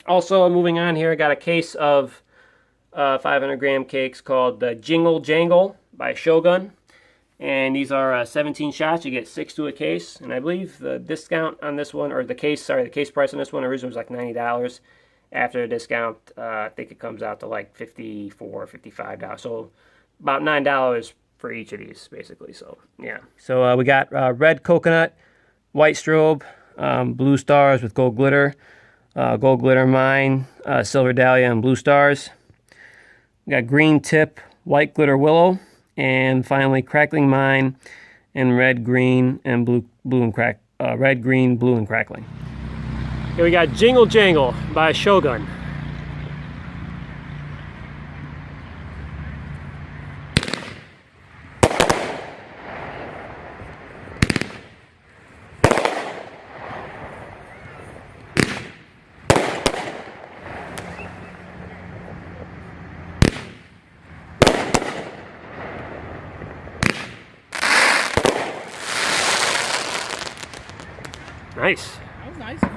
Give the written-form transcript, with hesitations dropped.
Also, moving on here, I got a case of 500-gram cakes called Jingle, Jangle by Shogun. And these are 17 shots. You get 6 to a case. And I believe the discount on this one, or the case price on this one originally was like $90. After the discount, I think it comes out to like $54, $55. So about $9 for each of these, basically. So, yeah. So we got red coconut, white strobe, blue stars with gold glitter mine, silver dahlia, and blue stars. We got green tip, white glitter willow, and finally crackling mine, and red, green, and blue and red, green, blue, and crackling. Here we got Jingle Jangle by Shogun. Nice. That was nice.